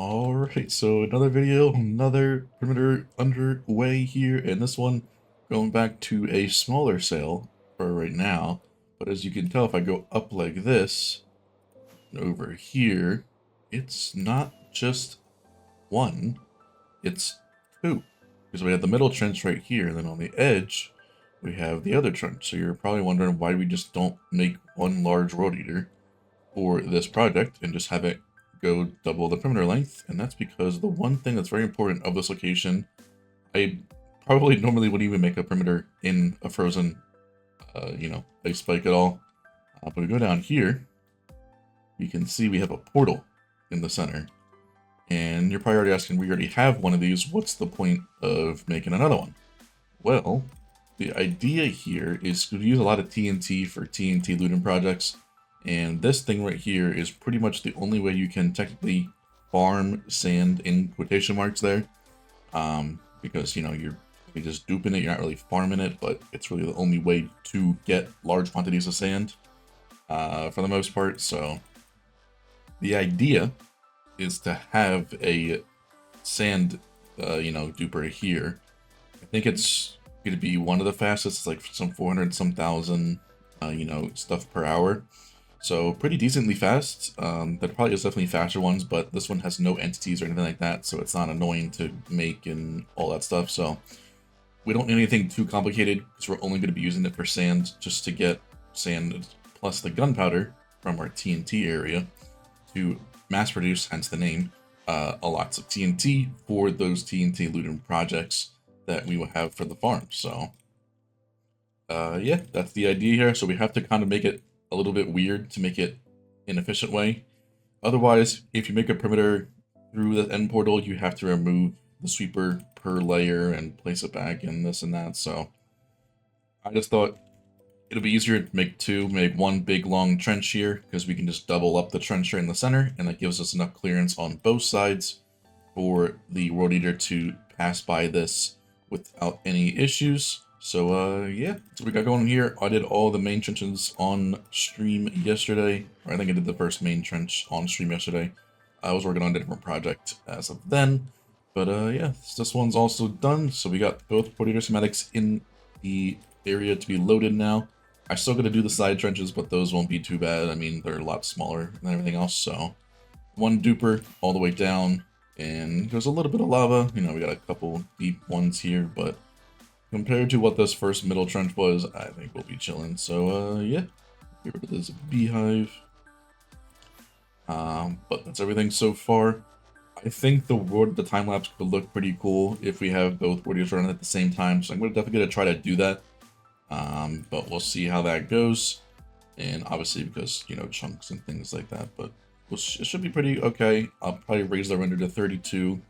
Alright, so another video, another perimeter underway here, and this one going back to a smaller sail for right now. But as you can tell, if I go up like this, and over here, it's not just one, it's two. Because we have the middle trench right here, and then on the edge, we have the other trench. So you're probably wondering why we just don't make one large road eater for this project and just have it go double the perimeter length. And that's because the one thing that's very important of this location, I probably normally wouldn't even make a perimeter in a frozen, ice spike at all. But we go down here, you can see we have a portal in the center. And you're probably already asking, we already have one of these, what's the point of making another one? Well, the idea here is to use a lot of TNT for TNT looting projects. And this thing right here is pretty much the only way you can technically farm sand in quotation marks there. Because, you're just duping it, you're not really farming it, but it's really the only way to get large quantities of sand for the most part. So the idea is to have a sand, duper here. I think it's going to be one of the fastest. It's like some 400 some thousand, stuff per hour. So pretty decently fast. There probably is definitely faster ones, but this one has no entities or anything like that, so it's not annoying to make and all that stuff. So we don't need anything too complicated because we're only going to be using it for sand, just to get sand plus the gunpowder from our TNT area to mass produce, hence the name, a lots of TNT for those TNT looting projects that we will have for the farm. So yeah, that's the idea here. So we have to kind of make it a little bit weird to make it an efficient way. Otherwise, if you make a perimeter through the end portal, you have to remove the sweeper per layer and place it back and this and that. So I just thought it'll be easier to make two, make one big long trench here, because we can just double up the trencher in the center, and that gives us enough clearance on both sides for the road eater to pass by this without any issues. So yeah, that's what we got going here. I did all the main trenches on stream yesterday, or I think I did the first main trench on stream yesterday. I was working on a different project as of then, but yeah, this one's also done. So we got both road eater schematics in the area to be loaded now. I still got to do the side trenches, but those won't be too bad. I mean, they're a lot smaller than everything else. So one duper all the way down, and there's a little bit of lava. We got a couple deep ones here, but compared to what this first middle trench was, I think we'll be chilling. So yeah, get rid of this beehive. But that's everything so far. I think the time lapse could look pretty cool if we have both warriors running at the same time. So I'm definitely gonna try to do that. But we'll see how that goes. And obviously because, chunks and things like that, but it should be pretty okay. I'll probably raise the render to 32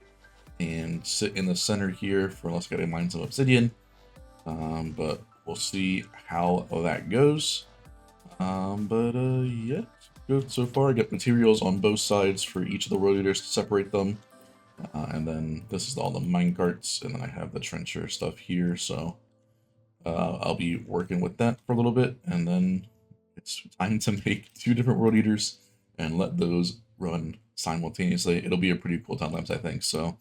and sit in the center here for unless I gotta mine some obsidian. But we'll see how that goes. Yeah, good so far. I get materials on both sides for each of the road eaters to separate them. And then this is all the mine carts, and then I have the trencher stuff here, so I'll be working with that for a little bit, and then it's time to make two different road eaters and let those run simultaneously. It'll be a pretty cool time lapse, I think. So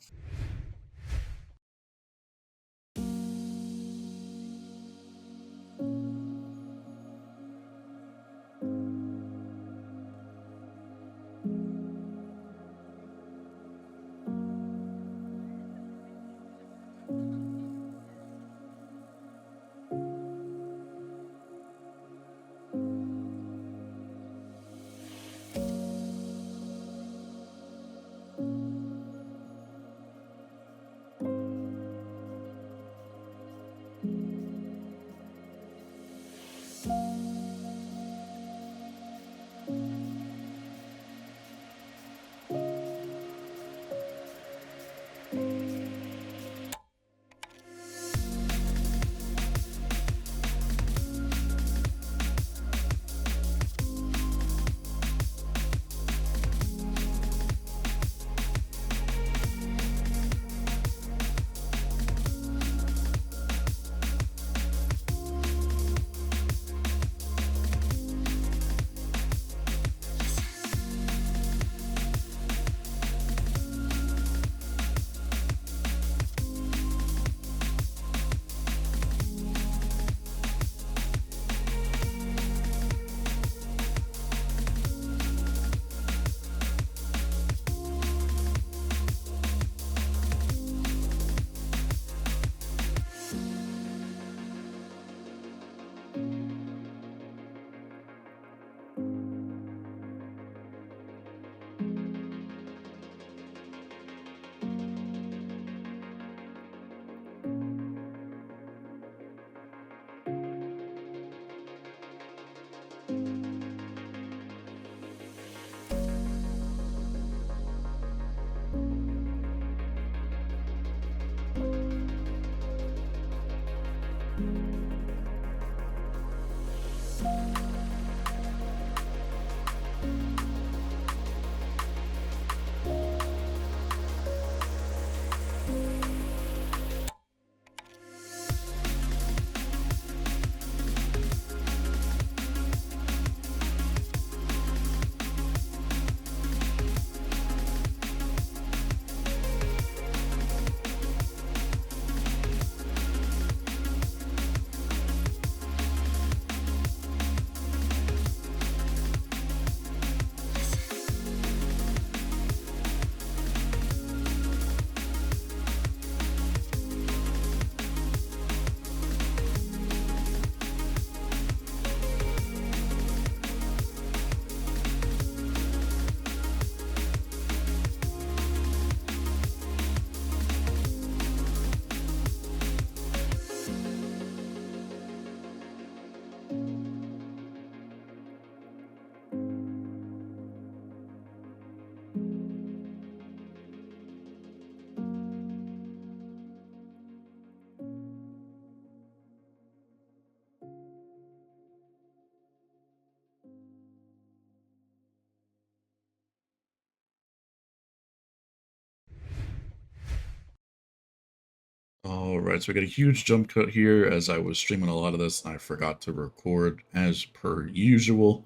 Alright, so we got a huge jump cut here as I was streaming a lot of this and I forgot to record as per usual.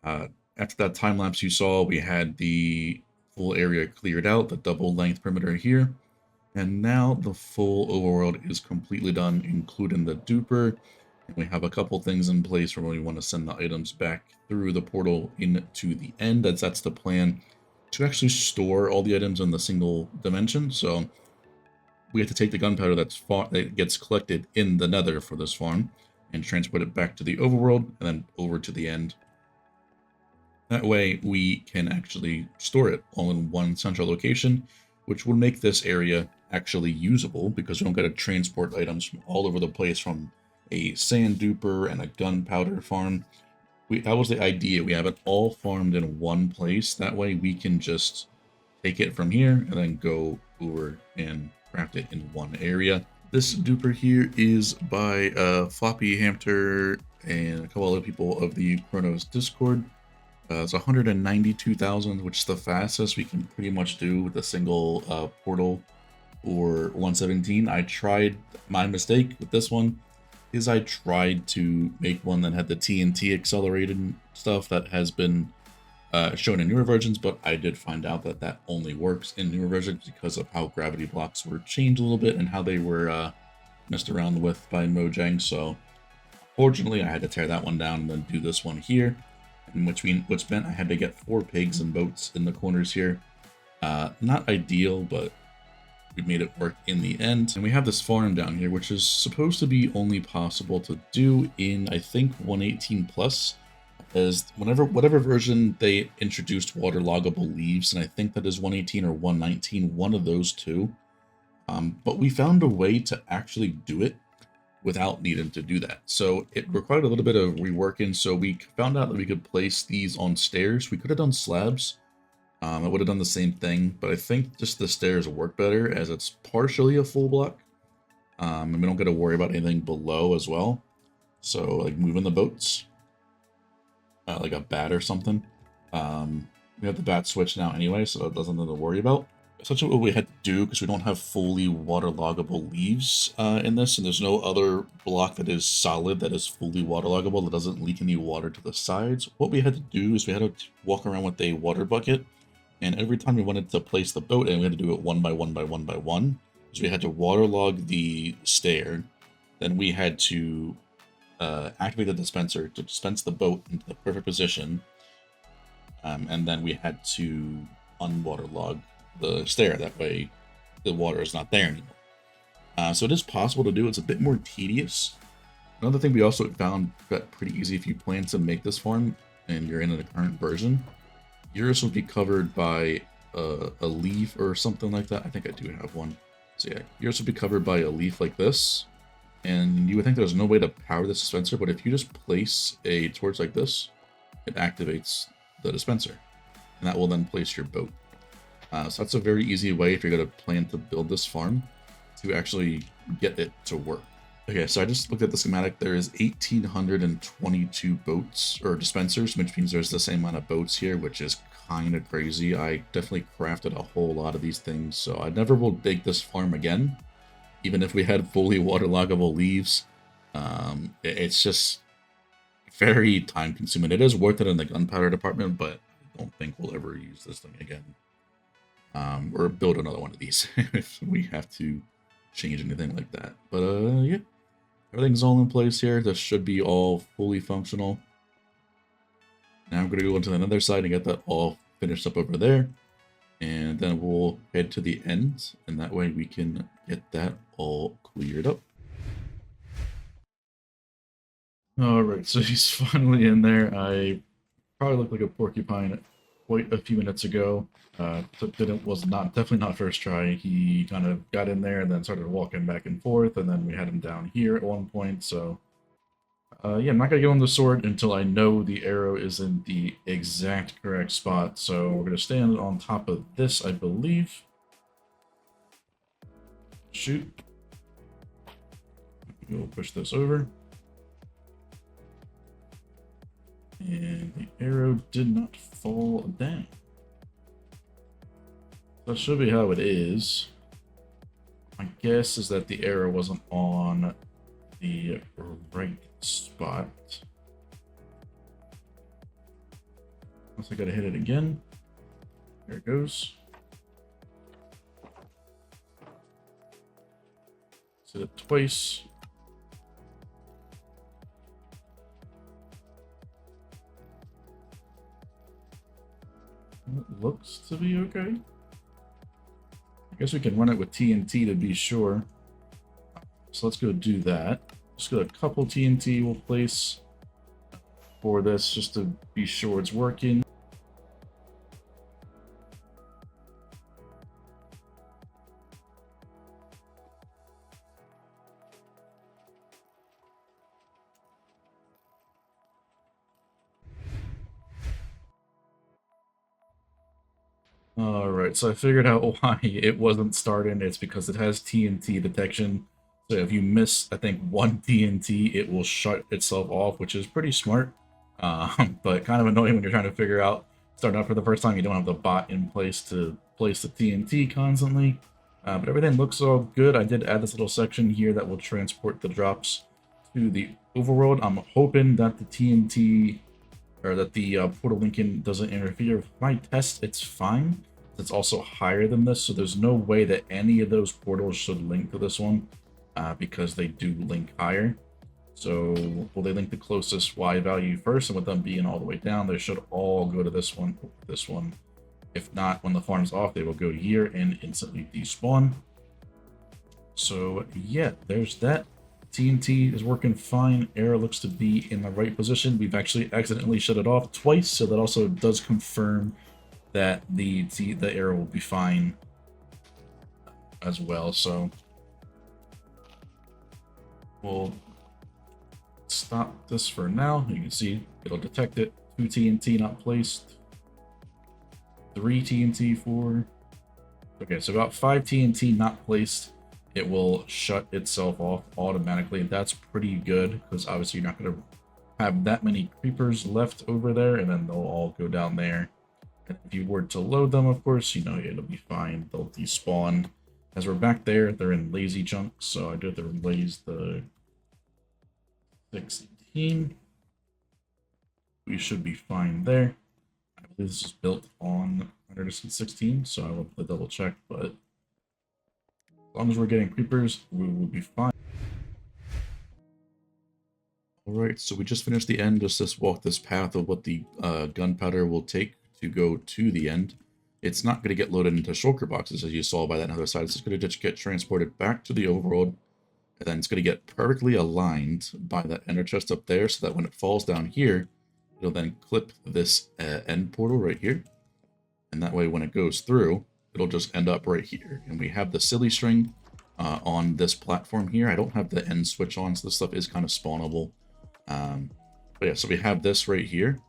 Uh, After that time lapse you saw, we had the full area cleared out, the double length perimeter here. And now the full overworld is completely done, including the duper. And we have a couple things in place where we want to send the items back through the portal into the end. That's the plan, to actually store all the items in the single dimension. So we have to take the gunpowder that gets collected in the nether for this farm and transport it back to the overworld and then over to the end. That way we can actually store it all in one central location, which will make this area actually usable because we don't got to transport items from all over the place from a sand duper and a gunpowder farm. That was the idea. We have it all farmed in one place. That way we can just take it from here and then go over and craft it in one area. This duper here is by Floppy, Hampter, and a couple other people of the Chronos Discord. It's 192,000, which is the fastest we can pretty much do with a single portal or 117. I tried, my mistake with this one is I tried to make one that had the TNT accelerated stuff that has been shown in newer versions, but I did find out that that only works in newer versions because of how gravity blocks were changed a little bit and how they were messed around with by Mojang. So fortunately I had to tear that one down and then do this one here, and which meant I had to get 4 pigs and boats in the corners here. Not ideal, but we made it work in the end. And we have this farm down here, which is supposed to be only possible to do in, I think, 118 plus, as whatever version they introduced waterloggable leaves, and I think that is 118 or 119, one of those two. But we found a way to actually do it without needing to do that. So it required a little bit of reworking. So we found out that we could place these on stairs. We could have done slabs. I would have done the same thing, but I think just the stairs work better as it's partially a full block. And we don't got to worry about anything below as well. So like moving the boats, like a bat or something. We have the bat switch now anyway, so that doesn't have to worry about. Essentially what we had to do, because we don't have fully waterloggable leaves in this, and there's no other block that is solid that is fully waterloggable that doesn't leak any water to the sides, what we had to do is we had to walk around with a water bucket, and every time we wanted to place the boat in, we had to do it one by one by one by one. So we had to waterlog the stair, then we had to activate the dispenser to dispense the boat into the perfect position, and then we had to unwaterlog the stair. That way the water is not there anymore. So it is possible to do. It's a bit more tedious. Another thing we also found got pretty easy if you plan to make this farm and you're in the current version, yours will be covered by a leaf or something like that. I think I do have one. So yeah, yours will be covered by a leaf like this. And you would think there's no way to power this dispenser, but if you just place a torch like this, it activates the dispenser. And that will then place your boat. So that's a very easy way if you're going to plan to build this farm to actually get it to work. Okay, so I just looked at the schematic. There is 1,822 boats or dispensers, which means there's the same amount of boats here, which is kind of crazy. I definitely crafted a whole lot of these things, so I never will dig this farm again, even if we had fully waterloggable leaves. It's just very time consuming. It is worth it in the gunpowder department, but I don't think we'll ever use this thing again. Or build another one of these if we have to change anything like that. But yeah, everything's all in place here. This should be all fully functional. Now I'm going to go into another side and get that all finished up over there. And then we'll head to the end, and that way we can get that all cleared up. Alright, so he's finally in there. I probably looked like a porcupine quite a few minutes ago. Definitely not first try. He kind of got in there and then started walking back and forth, and then we had him down here at one point. So yeah, I'm not gonna get on the sword until I know the arrow is in the exact correct spot. So we're gonna stand on top of this, I believe. Shoot. We'll push this over. And the arrow did not fall down. That should be how it is. My guess is that the arrow wasn't on the right spot. Unless I gotta hit it again. There it goes. Hit it twice. It looks to be okay. I guess we can run it with TNT to be sure. So let's go do that. Just got a couple TNT we'll place for this just to be sure it's working. Alright, so I figured out why it wasn't starting. It's because it has TNT detection. So if you miss, I think, one TNT, it will shut itself off, which is pretty smart. But kind of annoying when you're trying to figure out, starting out for the first time, you don't have the bot in place to place the TNT constantly. But everything looks all good. I did add this little section here that will transport the drops to the overworld. I'm hoping that the TNT, or that the portal linking doesn't interfere with my test. It's fine. It's also higher than this, so there's no way that any of those portals should link to this one, because they do link higher. So will they link the closest Y value first, and with them being all the way down, they should all go to this one. This one. If not, when the farm's off, they will go here and instantly despawn. So yeah, there's that. TNT is working fine. Arrow looks to be in the right position. We've actually accidentally shut it off twice, so that also does confirm that the arrow will be fine as well. So we'll stop this for now. You can see it'll detect it. 2 TNT not placed. 3 TNT, 4. Okay, so about 5 TNT not placed. It will shut itself off automatically, and that's pretty good because obviously you're not going to have that many creepers left over there, and then they'll all go down there. And if you were to load them, of course, you know, it'll be fine. They'll despawn. As we're back there, they're in lazy chunks, so I do have to blaze the 16. We should be fine there. I believe this is built on 116, so I will have to double check, but as long as we're getting creepers, we will be fine. Alright, so we just finished the end. Just walk this path of what the gunpowder will take to go to the end. It's not going to get loaded into shulker boxes, as you saw by that other side. It's just going to just get transported back to the overworld, and then it's going to get perfectly aligned by that ender chest up there, so that when it falls down here, it'll then clip this end portal right here. And that way, when it goes through, it'll just end up right here. And we have the silly string on this platform here. I don't have the end switch on, so this stuff is kind of spawnable. But yeah, so we have this right here.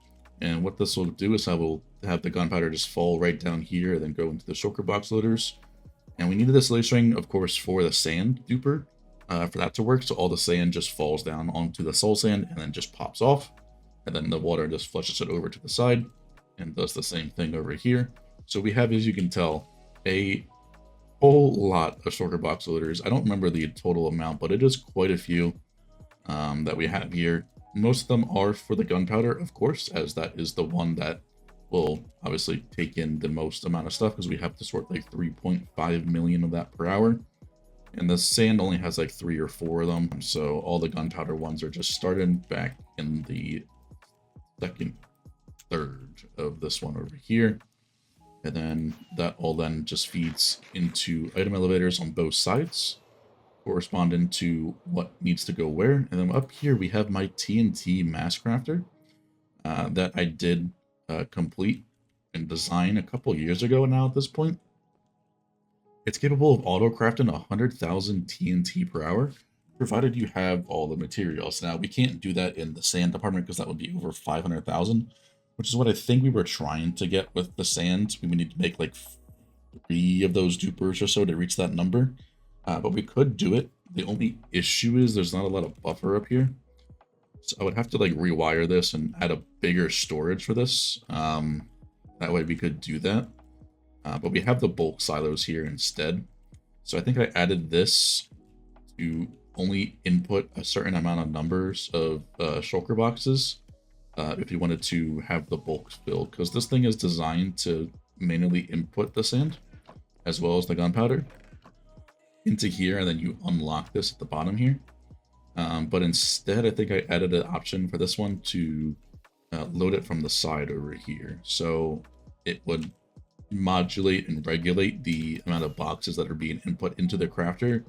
And what this will do is I will have the gunpowder just fall right down here and then go into the shulker box loaders. And we needed this silly string, of course, for the sand duper, for that to work. So all the sand just falls down onto the soul sand and then just pops off. And then the water just flushes it over to the side and does the same thing over here. So we have, as you can tell, a whole lot of shulker box loaders. I don't remember the total amount, but it is quite a few that we have here. Most of them are for the gunpowder, of course, as that is the one that will obviously take in the most amount of stuff, because we have to sort like 3.5 million of that per hour. And the sand only has like 3 or 4 of them. So all the gunpowder ones are just starting back in the second third of this one over here. And then that all then just feeds into item elevators on both sides, corresponding to what needs to go where. And then up here we have my TNT mass crafter that I did complete and design a couple years ago now at this point. It's capable of auto-crafting 100,000 TNT per hour, provided you have all the materials. Now, we can't do that in the sand department because that would be over 500,000, which is what I think we were trying to get with the sand. We would need to make like 3 of those dupers or so to reach that number. But we could do it. The only issue is there's not a lot of buffer up here. So I would have to like rewire this and add a bigger storage for this. That way we could do that. But we have the bulk silos here instead. So I think I added this to only input a certain amount of numbers of shulker boxes if you wanted to have the bulk filled, because this thing is designed to manually input the sand as well as the gunpowder into here, and then you unlock this at the bottom here. But instead, I think I added an option for this one to load it from the side over here. So it would modulate and regulate the amount of boxes that are being input into the crafter.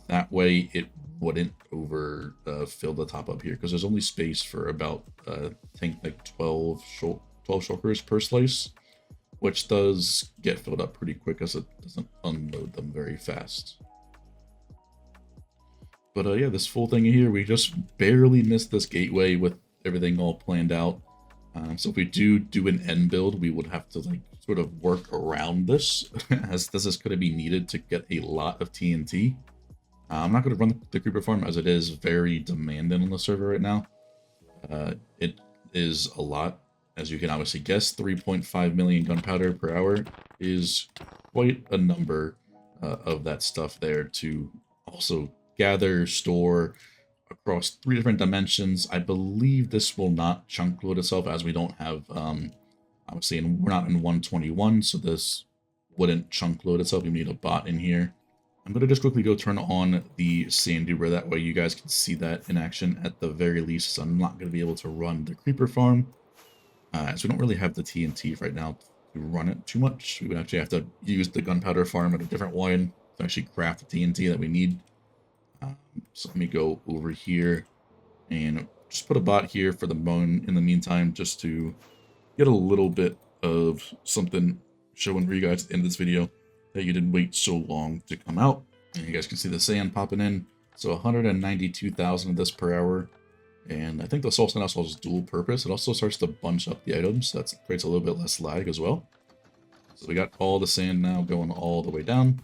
That way it wouldn't over fill the top up here, because there's only space for about I think like 12 shulkers per slice, which does get filled up pretty quick as it doesn't unload them very fast. But yeah, this full thing here, we just barely missed this gateway with everything all planned out. So if we do an end build, we would have to like sort of work around this, as this is going to be needed to get a lot of TNT. I'm not going to run the creeper farm as it is very demanding on the server right now. It is a lot, as you can obviously guess. 3.5 million gunpowder per hour is quite a number of that stuff there to also gather, store across 3 different dimensions. I believe this will not chunk load itself, as we don't have, obviously, we're not in 121, so this wouldn't chunk load itself. You need a bot in here. I'm going to just quickly go turn on the sand duper, that way you guys can see that in action at the very least. So I'm not going to be able to run the creeper farm, as we don't really have the TNT right now to run it too much. We would actually have to use the gunpowder farm at a different one to actually craft the TNT that we need. So let me go over here and just put a bot here for the moment in the meantime, just to get a little bit of something showing for you guys at the end of this video that you didn't wait so long to come out. And you guys can see the sand popping in. So 192,000 of this per hour. And I think the salt sand also has dual purpose. It also starts to bunch up the items, so that creates a little bit less lag as well. So we got all the sand now going all the way down.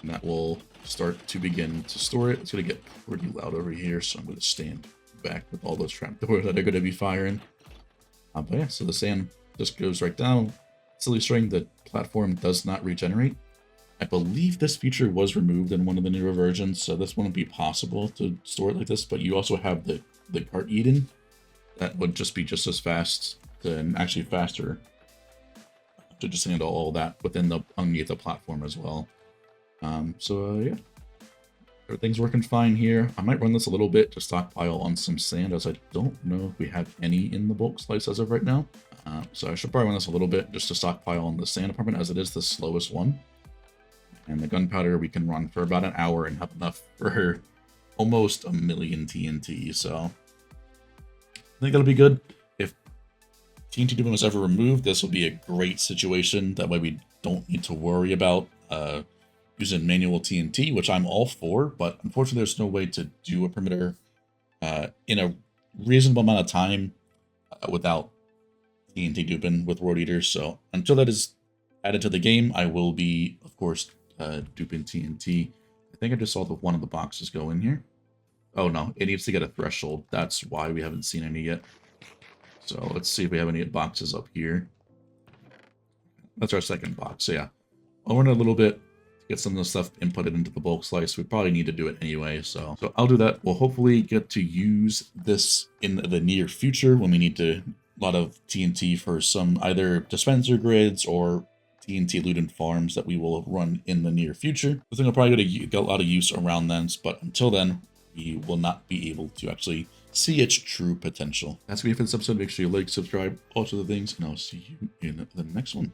And that will start to begin to store it. It's going to get pretty loud over here, so I'm going to stand back with all those trapdoors that are going to be firing. But yeah, so the sand just goes right down. Silly string, the platform does not regenerate. I believe this feature was removed in one of the newer versions, so this wouldn't be possible to store it like this, but you also have the cart Eden. That would just be just as fast, and actually faster, to just handle all that within the underneath the platform as well. Yeah, everything's working fine here. I might run this a little bit to stockpile on some sand, as I don't know if we have any in the bulk slice as of right now. So I should probably run this a little bit just to stockpile on the sand department, as it is the slowest one. And the gunpowder we can run for about an hour and have enough for almost 1 million TNT. So I think that'll be good. If TNT Duper was ever removed, this will be a great situation. That way we don't need to worry about using manual TNT, which I'm all for, but unfortunately there's no way to do a perimeter in a reasonable amount of time without TNT duping with Road Eaters. So until that is added to the game, I will be, of course, duping TNT. I think I just saw one of the boxes go in here. Oh no, it needs to get a threshold. That's why we haven't seen any yet. So let's see if we have any boxes up here. That's our second box. So yeah, I'll run a little bit, get some of the stuff inputted into the bulk slice. We probably need to do it anyway, so I'll do that. We'll hopefully get to use this in the near future when we need a lot of TNT for some either dispenser grids or TNT looted farms that we will run in the near future. I think I'll probably get a lot of use around then, but until then, we will not be able to actually see its true potential. That's going to be it for this episode. Make sure you like, subscribe, all sorts of things, and I'll see you in the next one.